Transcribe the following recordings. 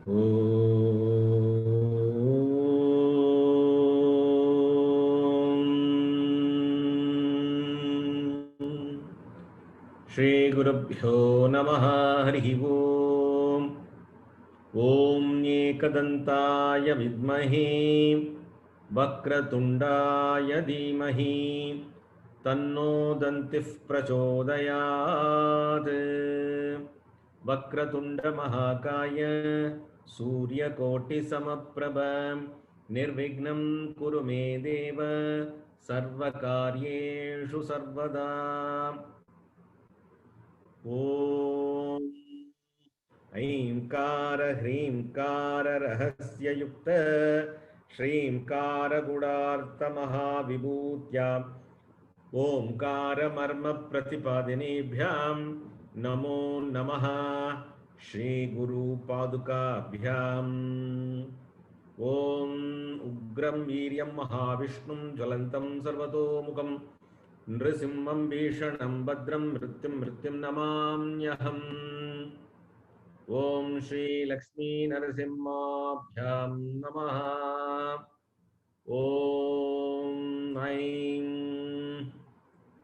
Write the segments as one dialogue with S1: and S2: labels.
S1: श्री गुरुभ्यो नमः। हरि ओम। ओम एकदन्ताय विद्महे वक्रतुण्डाय धीमहि तन्नो दन्तिः प्रचोदयात्। वक्रतुण्ड महाकाय सूर्यकोटिसमप्रभ निर्विघ्नं कुरु मे देव सर्वकार्येषु सर्वदा। ॐ ऐंकार ह्रींकार रहस्ययुक्त श्रींकार गुणार्तमहाविभूत्या ओंकार मर्म प्रतिपादिनेभ्यां नमो नमः। श्री गुरु पादुकाभ्याम्। ओम उग्रं वीर्यं महाविष्णुं ज्वलन्तं सर्वतोमुखं नृसिंहं भीषणं भद्रं मृत्युं नमाम्यहम्। ओम श्री लक्ष्मी नरसिंहाभ्यां नमः। ओम ऐं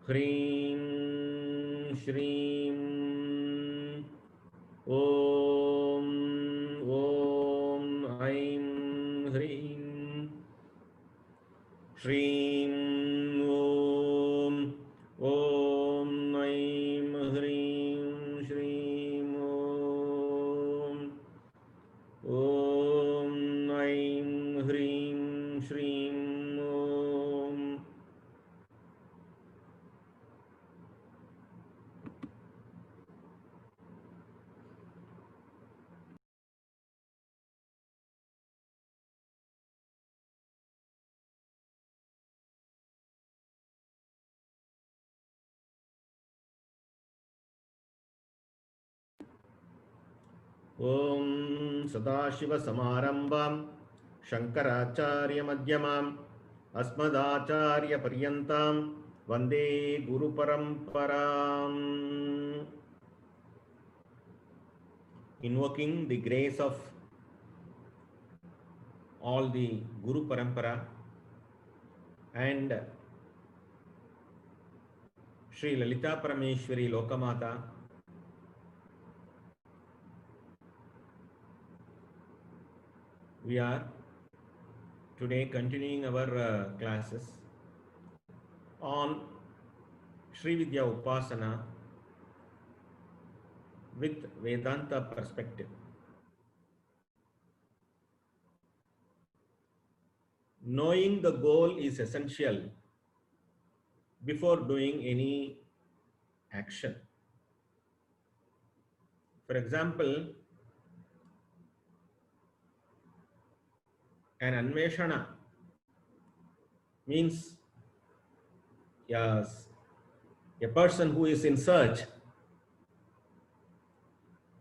S1: ह्रीं श्रीं ओम ओम ऐं ह्रीं श्रीं ओम ओम ऐं ह्रीं श्रीं ओम ओम ऐं ह्रीं श्रीं ओम। ओम सदाशिवसमारंभां शंकराचार्यमध्यमाम् अस्मदाचार्यपर्यन्तां वन्दे गुरुपरम्पराम्। Invoking the grace of all the Guru Parampara and Sri Lalita Parameshwari Lokamata, we are today continuing our classes on Sri Vidya Upasana with Vedanta perspective. Knowing the goal is essential before doing any action. For example, an anveshana means yes, a person who is in search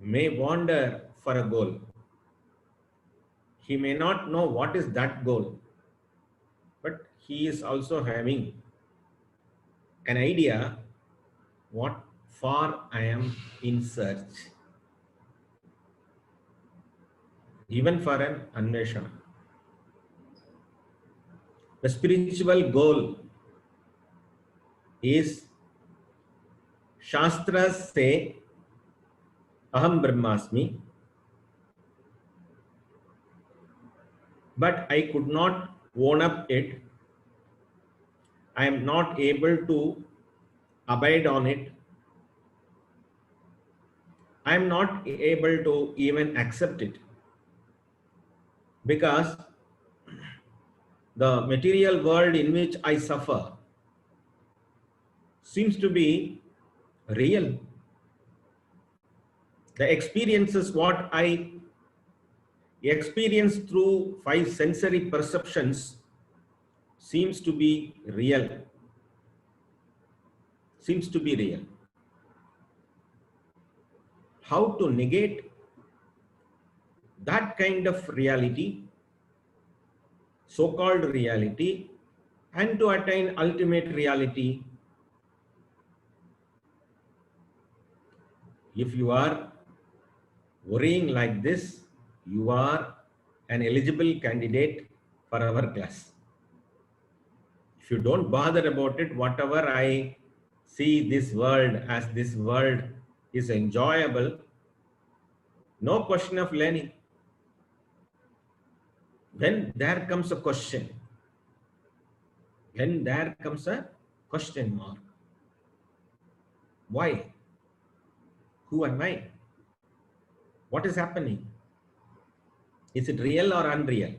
S1: may wander for a goal. He may not know what is that goal, but he is also having an idea what for I am in search. Even for an anveshana. The spiritual goal is Shastras say Aham Brahmasmi, but I could not own up it. I am not able to abide on it. I am not able to even accept it because the material world in which I suffer seems to be real. The experiences what I experience through 5 sensory perceptions seems to be real. Seems to be real. How to negate that kind of reality, so-called reality, and to attain ultimate reality? If you are worrying like this, you are an eligible candidate for our class. If you don't bother about it, whatever I see this world as this world is enjoyable, no question of learning. When there comes a question, when there comes a question mark, why? Who am I? What is happening? Is it real or unreal?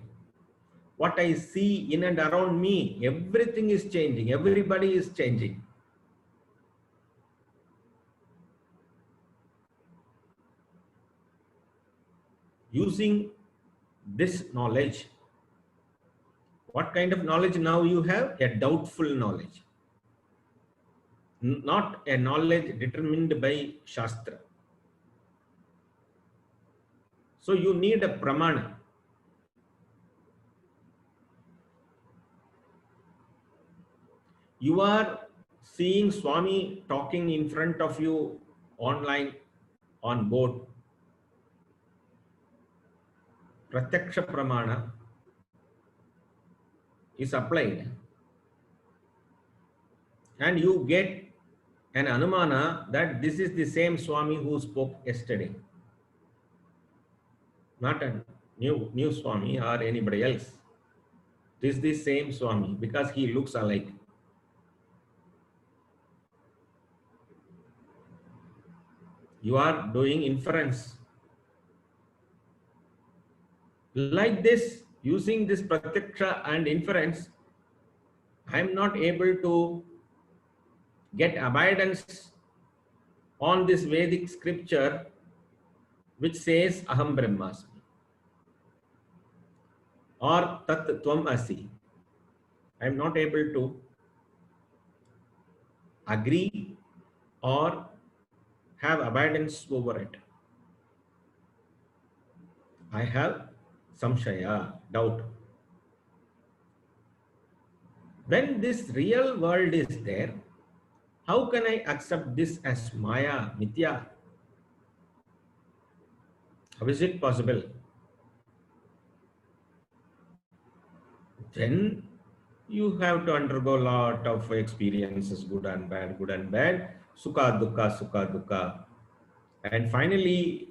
S1: What I see in and around me, everything is changing. Everybody is changing. Using this knowledge, what kind of knowledge now you have? A doubtful knowledge. Not a knowledge determined by Shastra. So you need a pramana. You are seeing Swami talking in front of you online, on board. Pratyaksha pramana is applied, and you get an anumana that this is the same Swami who spoke yesterday, not a new Swami or anybody else. This is the same Swami because he looks alike. You are doing inference. Like this, using this pratyaksha and inference, I am not able to get abidance on this Vedic scripture which says Aham Brahmasmi or Tat Tvam Asi. I am not able to agree or have abidance over it. I have samshaya, doubt. When this real world is there, how can I accept this as Maya, Mithya? How is it possible? Then you have to undergo a lot of experiences, good and bad, sukha, dukkha. And finally,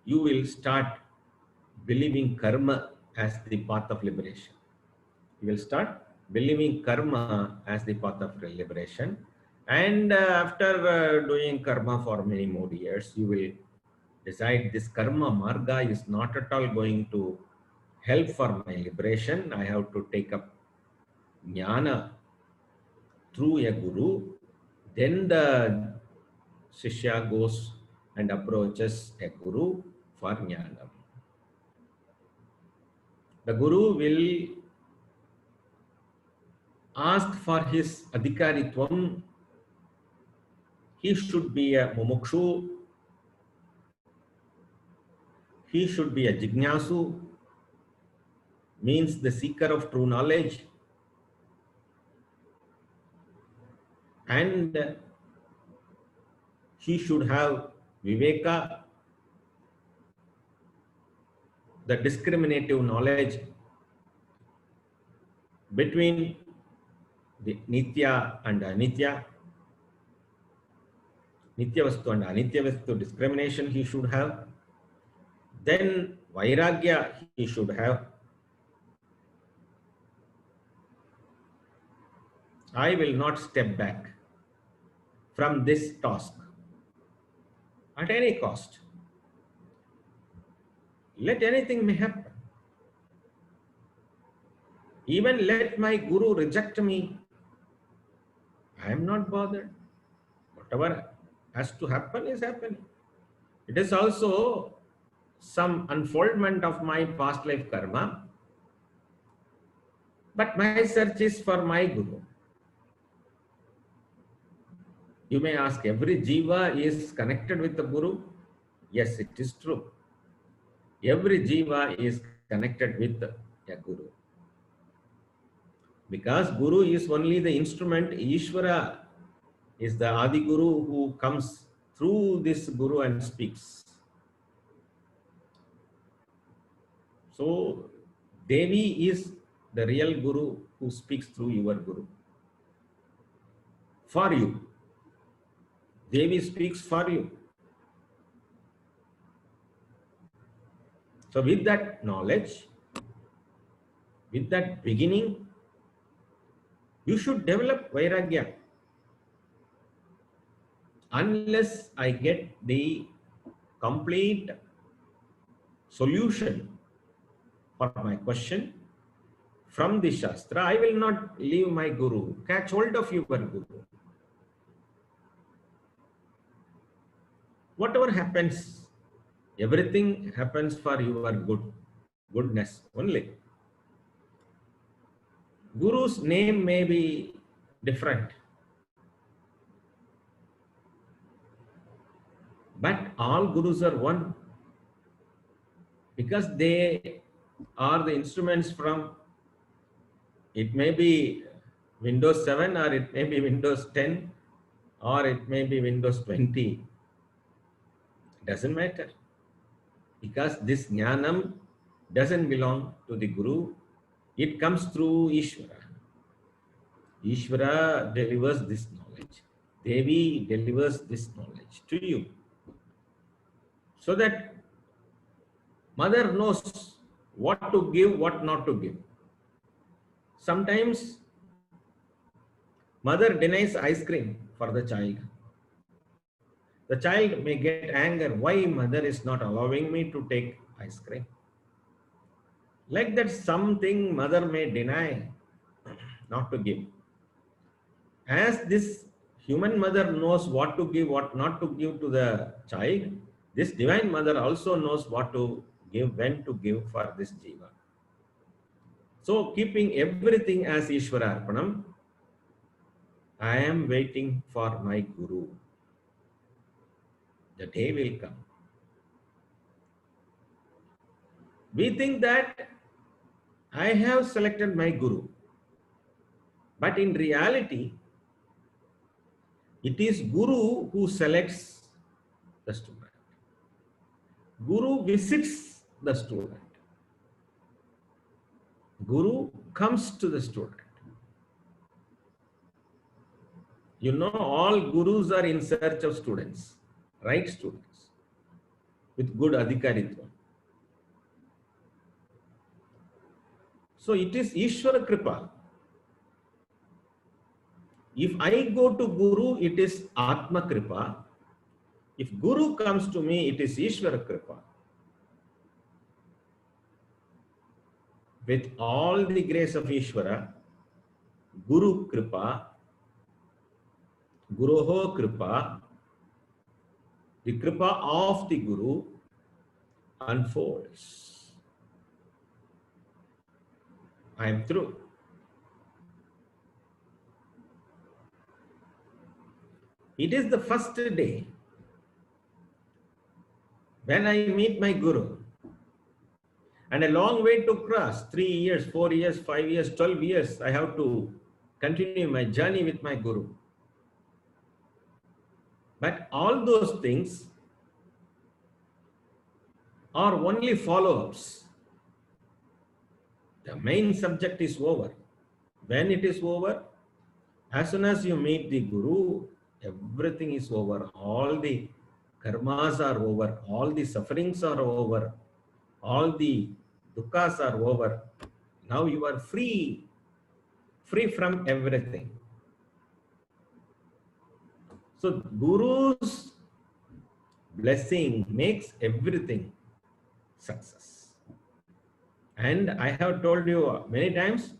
S1: you will start believing karma as the path of liberation. You will start believing karma as the path of liberation. And after doing karma for many more years, you will decide this karma marga is not at all going to help for my liberation. I have to take up jnana through a guru. Then the shishya goes and approaches a guru for jnana. The guru will ask for his adhikaritvam. He should be a mumukshu. He should be a jignasu, means the seeker of true knowledge. And he should have viveka, the discriminative knowledge between the nitya and anitya. Nitya vastu and anitya vastu discrimination he should have. Then vairagya he should have. I will not step back from this task at any cost. Let anything may happen. Even let my guru reject me. I am not bothered. Whatever has to happen is happening. It is also some unfoldment of my past life karma. But my search is for my guru. You may ask, every jiva is connected with the guru? Yes, it is true. Every jiva is connected with a guru. Because guru is only the instrument, Ishvara is the Adi Guru who comes through this guru and speaks. So Devi is the real Guru who speaks through your Guru. For you. Devi speaks for you. So with that knowledge, with that beginning, you should develop Vairagya. Unless I get the complete solution for my question from the Shastra, I will not leave my Guru. Catch hold of your Guru. Whatever happens, everything happens for your goodness only. Guru's name may be different, but all Gurus are one because they are the instruments from, it may be Windows 7 or it may be Windows 10 or it may be Windows 20. Doesn't matter because this jnanam doesn't belong to the Guru. It comes through Ishvara. Ishvara delivers this knowledge. Devi delivers this knowledge to you. So that mother knows what to give, what not to give. Sometimes mother denies ice cream for the child. The child may get anger. Why mother is not allowing me to take ice cream? Like that, something mother may deny not to give. As this human mother knows what to give, what not to give to the child, this divine mother also knows what to give, when to give for this jiva. So keeping everything as Ishvara Arpanam, I am waiting for my Guru. The day will come. We think that I have selected my Guru, but in reality, it is Guru who selects the student. Guru visits the student. Guru comes to the student. You know, all Gurus are in search of students, right students, with good adhikaritva. So it is Ishvara Kripa. If I go to Guru, it is Atma Kripa. If Guru comes to me, it is Ishvara Kripa. With all the grace of Ishvara, Guru Kripa, Guruho Kripa, the Kripa of the Guru unfolds. I am through. It is the first day when I meet my Guru. And a long way to cross, 3 years, 4 years, 5 years, 12 years, I have to continue my journey with my Guru. But all those things are only follow-ups. The main subject is over. When it is over, as soon as you meet the Guru, everything is over. All the karmas are over. All the sufferings are over. All the dukkhas are over. Now you are free from everything. So Guru's blessing makes everything success. And I have told you many times,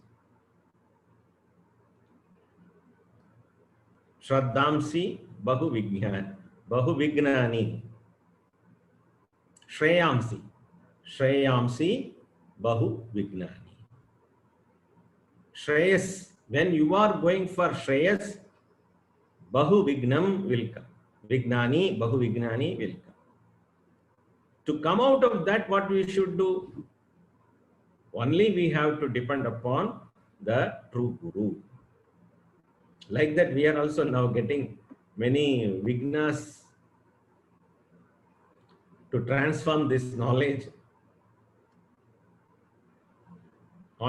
S1: Shraddhamsi Bahu Vignani. Shreyamsi Bahu Vignani. Shreyas, when you are going for Shreyas, Bahu Vignam will come. Vignani, Bahu Vignani will come. To come out of that, what we should do? Only we have to depend upon the true Guru. Like that, we are also now getting many Vignas to transform this knowledge.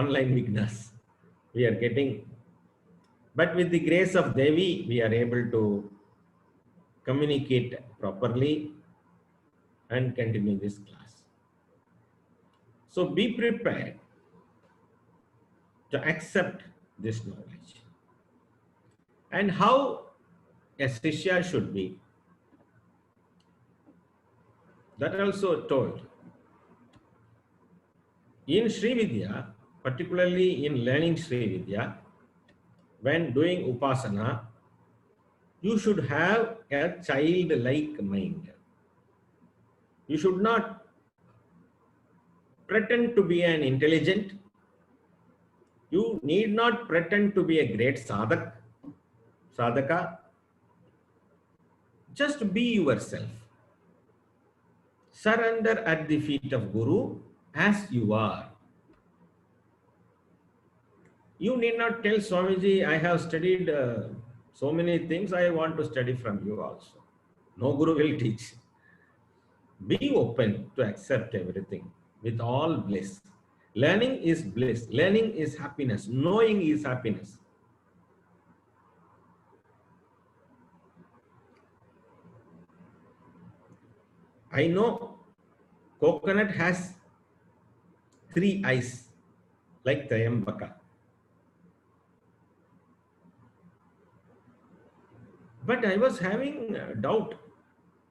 S1: online vignas we are getting. But with the grace of Devi, we are able to communicate properly and continue this class. So be prepared to accept this knowledge. And how a Shishya should be, that also told. In Sri Vidya, particularly in learning Sri Vidya, when doing Upasana, you should have a childlike mind. You should not pretend to be an intelligent. You need not pretend to be a great sadhaka. Just be yourself. Surrender at the feet of Guru as you are. You need not tell Swamiji, I have studied so many things, I want to study from you also. No Guru will teach. Be open to accept everything with all bliss. Learning is bliss. Learning is happiness. Knowing is happiness. I know coconut has 3 eyes, like Trayambaka. But I was having doubt.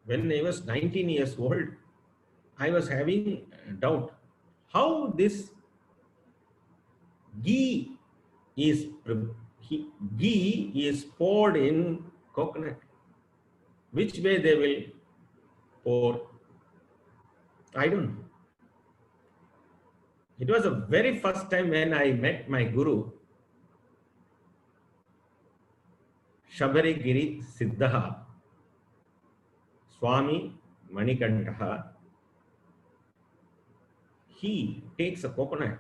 S1: When I was 19 years old, I was having doubt how this ghee is ghee is poured in coconut. Which way they will pour? I don't know. It was the very first time when I met my Guru, Shabarigiri Siddha, Swami Manikantaha. He takes a coconut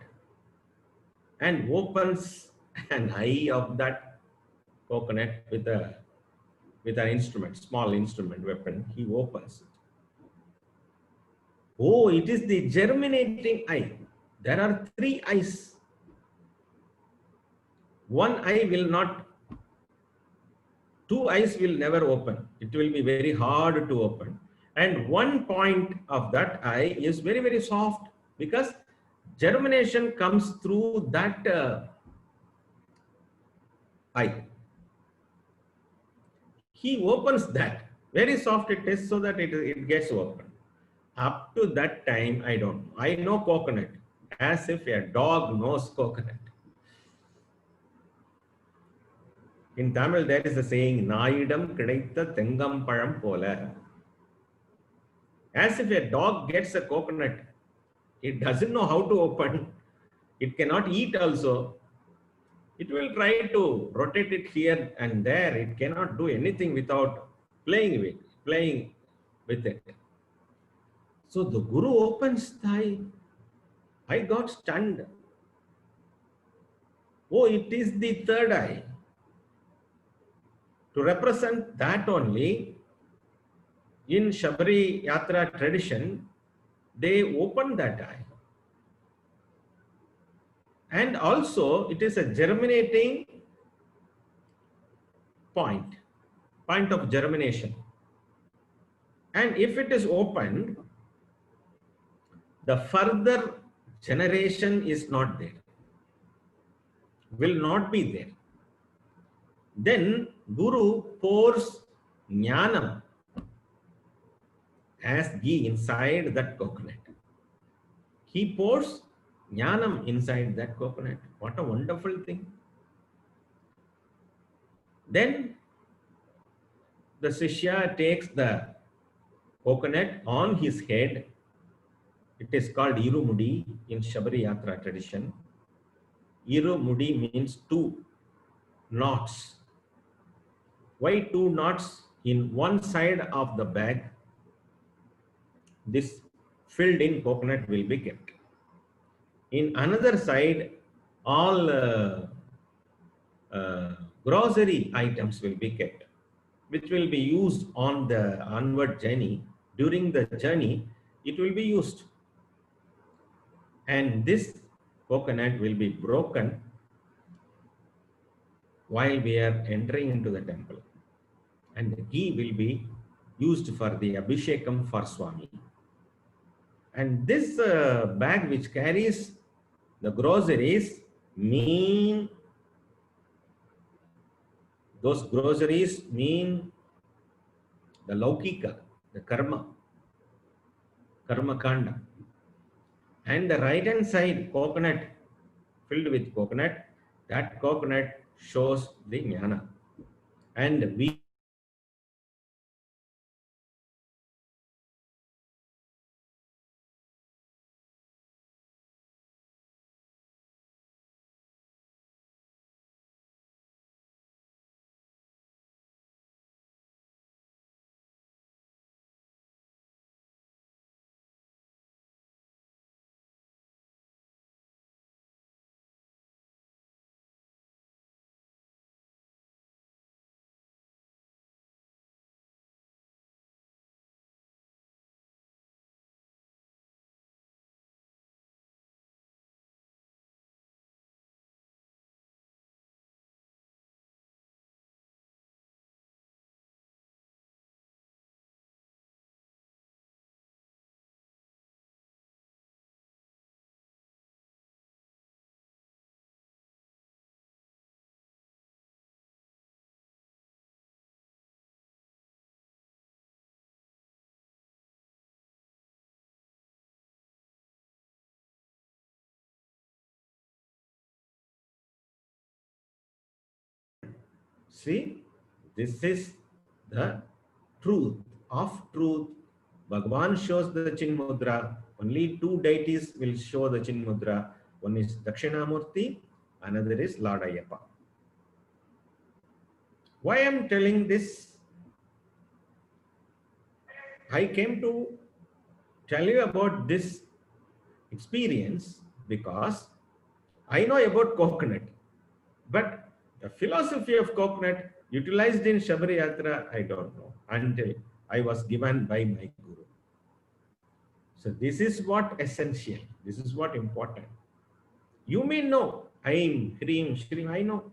S1: and opens an eye of that coconut with an instrument, small instrument weapon. He opens it. Oh, it is the germinating eye. There are 3 eyes. One eye will not, 2 eyes will never open. It will be very hard to open. And one point of that eye is very, very soft, because germination comes through that eye. He opens that. Very soft it is, so that it gets open. Up to that time, I don't know. I know coconut as if a dog knows coconut. In Tamil, there is a saying, Naidam kidaitha thengam palam pola. As if a dog gets a coconut, it doesn't know how to open. It cannot eat also. It will try to rotate it here and there. It cannot do anything without playing with it. So the Guru opens the eye. I got stunned. Oh, it is the third eye. To represent that only, in Shabari Yatra tradition, they open that eye. And also, it is a germinating point of germination. And if it is opened, the further generation is not there, will not be there. Then Guru pours jnanam as ghee inside that coconut. He pours jnanam inside that coconut. What a wonderful thing. Then the Shishya takes the coconut on his head. It is called Irumudi in Shabari Yatra tradition. Irumudi means 2 knots. Why 2 knots? In one side of the bag, this filled in coconut will be kept. In another side, all grocery items will be kept, which will be used on the onward journey. During the journey, it will be used. And this coconut will be broken while we are entering into the temple. And the ghee will be used for the Abhishekam for Swami. And this bag which carries the groceries mean, those groceries mean the Laukika, the karma kanda. And the right hand side coconut filled with coconut, that coconut shows the jnana. And we see, this is the truth of truth. Bhagavan shows the Chin Mudra. Only two deities will show the Chin Mudra. One is Dakshinamurti, another is Lord Ayyappa. Why I am telling this? I came to tell you about this experience because I know about coconut, but the philosophy of coconut utilized in Shabari Yatra, I don't know until I was given by my guru. So this is what essential. This is what important. You may know Aim, Hrim, Shrim, I know.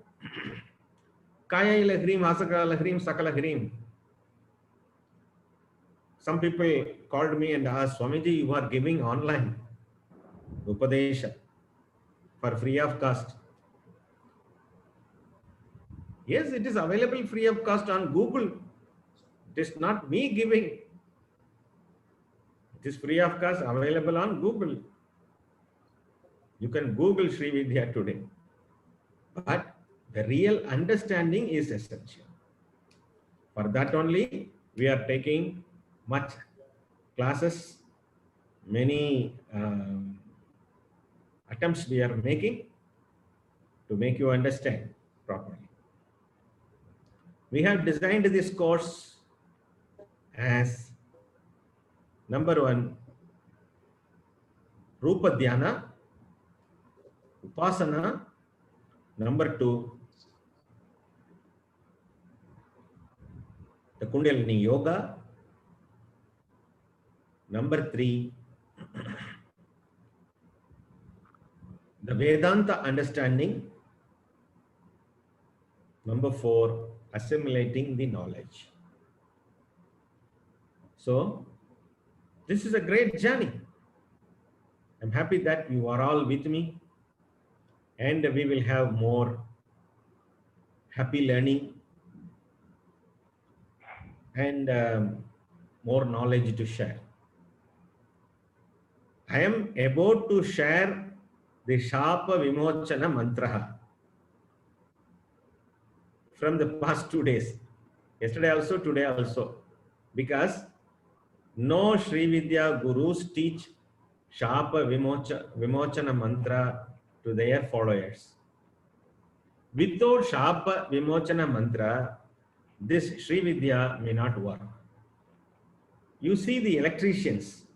S1: Kaya ila Hrim, Asakala Hrim, Sakala Hrim. Some people called me and asked, Swamiji, you are giving online Upadesha for free of cost. Yes, it is available free of cost on Google. It is not me giving. It is free of cost available on Google. You can Google Sri Vidya today. But the real understanding is essential. For that only, we are taking much classes, many attempts we are making to make you understand properly. We have designed this course as number one, Rupa Dhyana, Upasana. Number two, the Kundalini Yoga. Number three, the Vedanta understanding. Number four, assimilating the knowledge. So, this is a great journey. I'm happy that you are all with me, and we will have more happy learning and more knowledge to share. I am about to share the Shapa Vimochana Mantra from the past 2 days. Yesterday also, today also. Because no Sri Vidya gurus teach Shapa Vimochana Mantra to their followers. Without Shapa Vimochana Mantra, this Sri Vidya may not work. You see the electricians,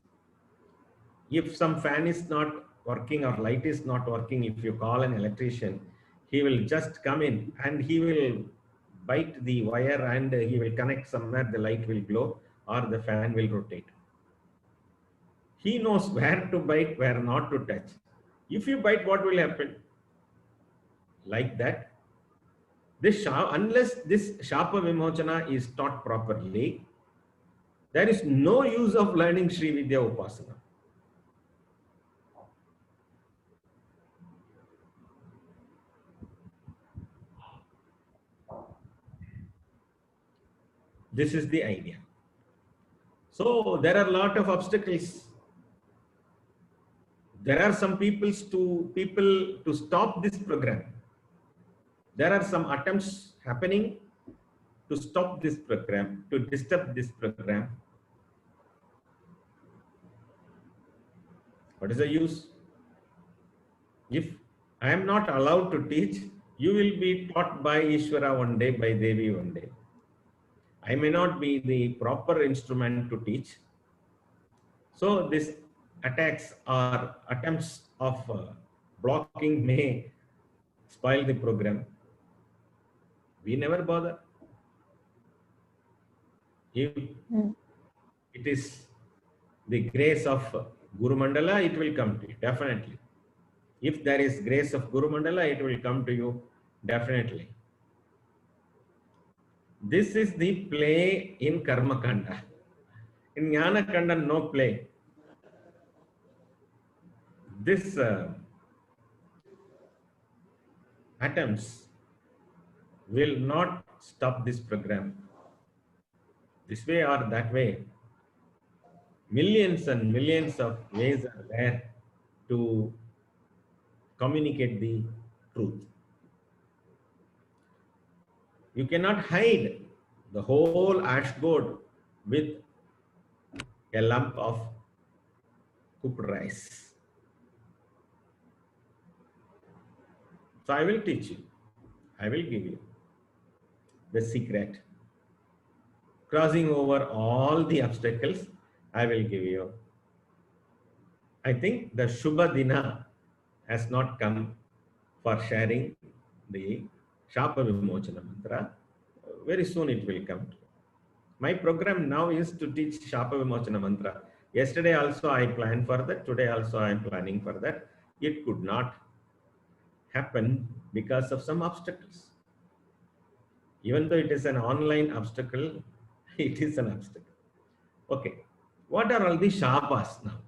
S1: if some fan is not working or light is not working, if you call an electrician, he will just come in and he will bite the wire and he will connect somewhere, the light will glow or the fan will rotate. He knows where to bite, where not to touch. If you bite, what will happen? Like that. Unless this Shapa Vimochana is taught properly, there is no use of learning Sri Vidya Upasana. This is the idea. So there are a lot of obstacles. There are some people to stop this program. There are some attempts happening to stop this program, to disturb this program. What is the use? If I am not allowed to teach, you will be taught by Ishvara one day, by Devi one day. I may not be the proper instrument to teach. So these attacks or attempts of blocking may spoil the program. We never bother. If it is the grace of Guru Mandala, it will come to you, definitely. If there is grace of Guru Mandala, it will come to you, definitely. This is the play in Karma Kanda. In Jnana Kanda, no play. This attempts will not stop this program. This way or that way, millions and millions of ways are there to communicate the truth. You cannot hide the whole ash gourd with a lump of cooked rice. So I will teach you. I will give you the secret. Crossing over all the obstacles, I will give you. I think the Shubha Dina has not come for sharing the Shapa Vimochana mantra. Very soon it will come. My program now is to teach Shapa Vimochana mantra. Yesterday also I planned for that. Today also I am planning for that. It could not happen because of some obstacles. Even though it is an online obstacle, it is an obstacle. Okay. What are all the shapas now?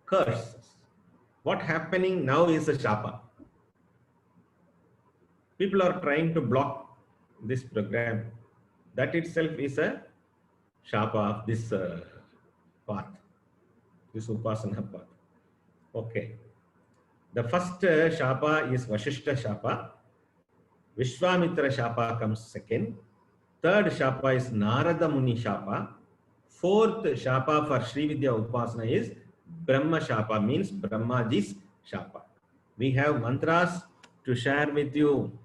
S1: Curses. What happening now is a shapa. People are trying to block this program. That itself is a shapa of this path, this upasana path. Okay. The first shapa is Vashishta shapa. Vishwamitra shapa comes second. Third shapa is Narada Muni shapa. Fourth shapa for Sri Vidya Upasana is Brahma shapa, means Brahmaji's shapa. We have mantras to share with you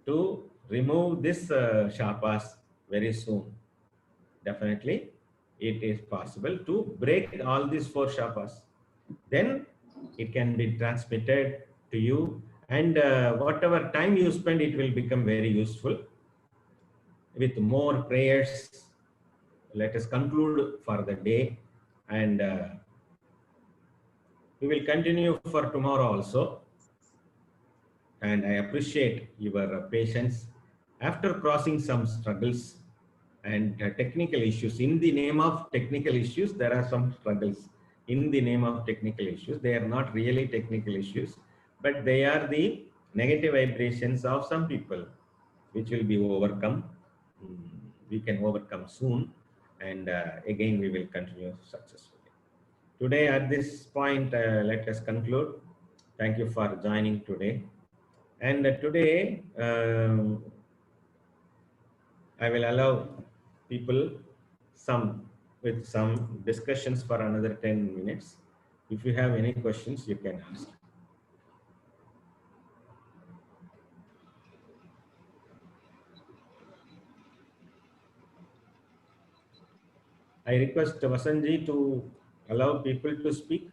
S1: to remove this shapas very soon. Definitely, it is possible to break all these four shapas. Then it can be transmitted to you, and whatever time you spend, it will become very useful. With more prayers, let us conclude for the day, and we will continue for tomorrow also. And I appreciate your patience. After crossing some struggles and technical issues, in the name of technical issues, there are some struggles. In the name of technical issues, they are not really technical issues, but they are the negative vibrations of some people, which will be overcome. We can overcome soon, and again we will continue successfully. Today, at this point, let us conclude. Thank you for joining today. And today, I will allow people with some discussions for another 10 minutes. If you have any questions, you can ask. I request Vasanji to allow people to speak.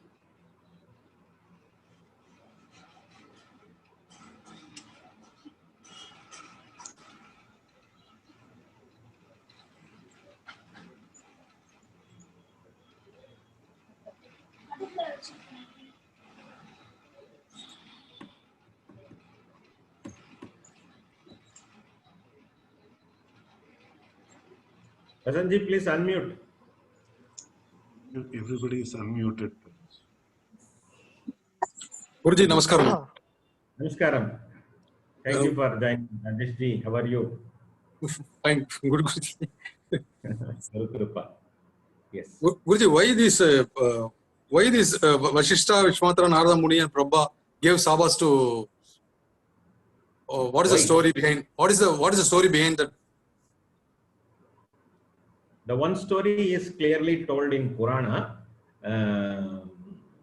S1: Vasanji, please unmute.
S2: Everybody is unmuted.
S3: Guruji, namaskaram.
S1: Namaskaram. Thank you for joining. Radeshji, how are you?
S3: Fine, good Guruji.
S1: Gurukrupa. Yes.
S3: Guruji, why this Vashishta, Vishwamitra, Narada Muni and Prabha gave sabas to? What is the story behind? What is the story behind that?
S1: The one story is clearly told in Purana.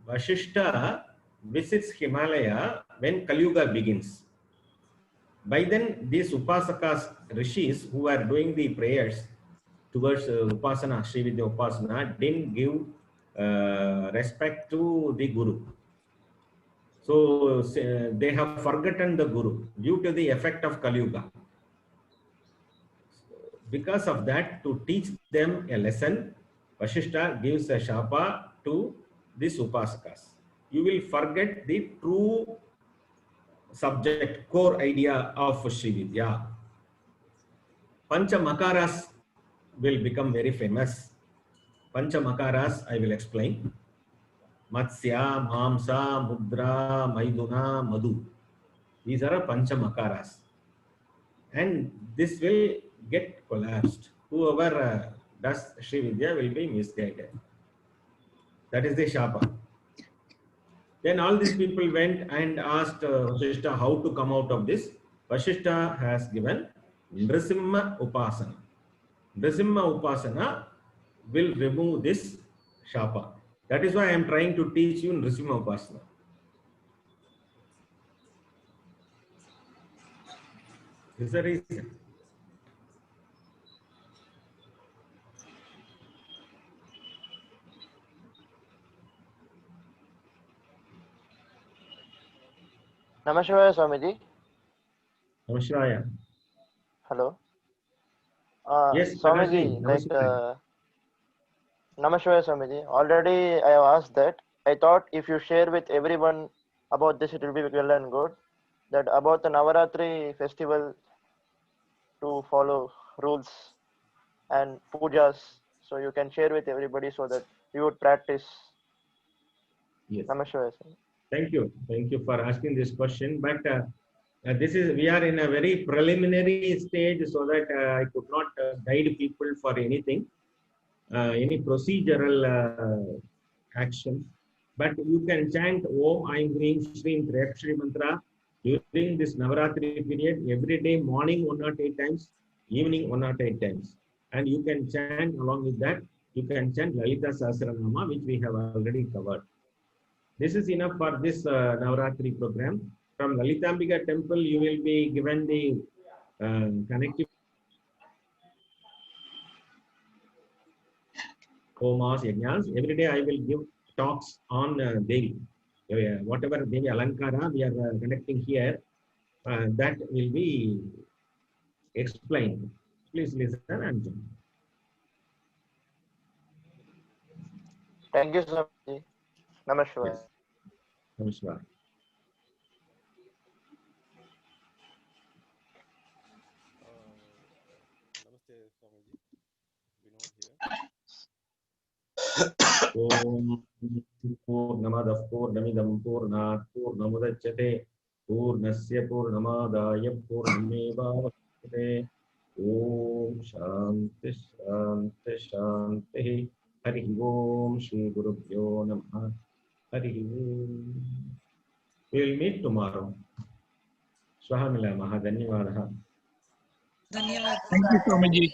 S1: Vashishta visits Himalaya when Kali Yuga begins. By then, these Upasakas, rishis who are doing the prayers towards Upasana, Srividya Upasana, didn't give respect to the Guru. So they have forgotten the Guru due to the effect of Kali Yuga. Because of that, to teach them a lesson, Vashishta gives a shapa to these Upasakas. You will forget the true subject, core idea of Srividya. Pancha Makaras will become very famous. Pancha Makaras, I will explain. Matsya, Mamsa, Mudra, Maiduna, Madhu. These are Pancha Makaras. And this will get collapsed. Whoever does Srividya will be misguided. That is the Shapa. Then all these people went and asked Vashishta how to come out of this. Vashishta has given Nrisimha Upasana. Nrisimha Upasana will remove this Shapa. That is why I am trying to teach you Nrisimha Upasana. This is the reason.
S4: Namaskar, Swamiji.
S1: Namaskar.
S4: Hello.
S1: Yes,
S4: Swamiji,
S1: Namaskar.
S4: Namaskar, Swamiji. Already I have asked that. I thought if you share with everyone about this, it will be well and good. That about the Navaratri festival to follow rules and pujas, so you can share with everybody so that we would practice.
S1: Yes.
S4: Namaskar.
S1: Thank you for asking this question. But we are in a very preliminary stage, so that I could not guide people for anything, any procedural action. But you can chant Om Aim Hrim Shrim Triyakshari Mantra during this Navaratri period every day, morning 108 times, evening 108 times. And you can chant along with that, you can chant Lalita Sahasranama, which we have already covered. This is enough for this Navaratri program. From Lalitambika temple, you will be given the connective homas, yajnas. Every day I will give talks on Devi. Whatever Devi Alankara we are conducting here, that will be explained. Please listen and join.
S4: Thank you, Swamiji. Namaskar.
S1: Yes. Namaskar.
S5: Namaste, Swamiji. Vinod here.
S1: Om Purnamadah Purnamidam Purnat Purnamudachyate Purnasya Purnamadaya Purnamevavasyate. Om Shanti Shanti Shanti. Hari Om Shri Gurubhyo Namah. Hari Om. We will meet tomorrow. Swahamila Mahadanyavadaha.
S6: Thank you, Swamiji.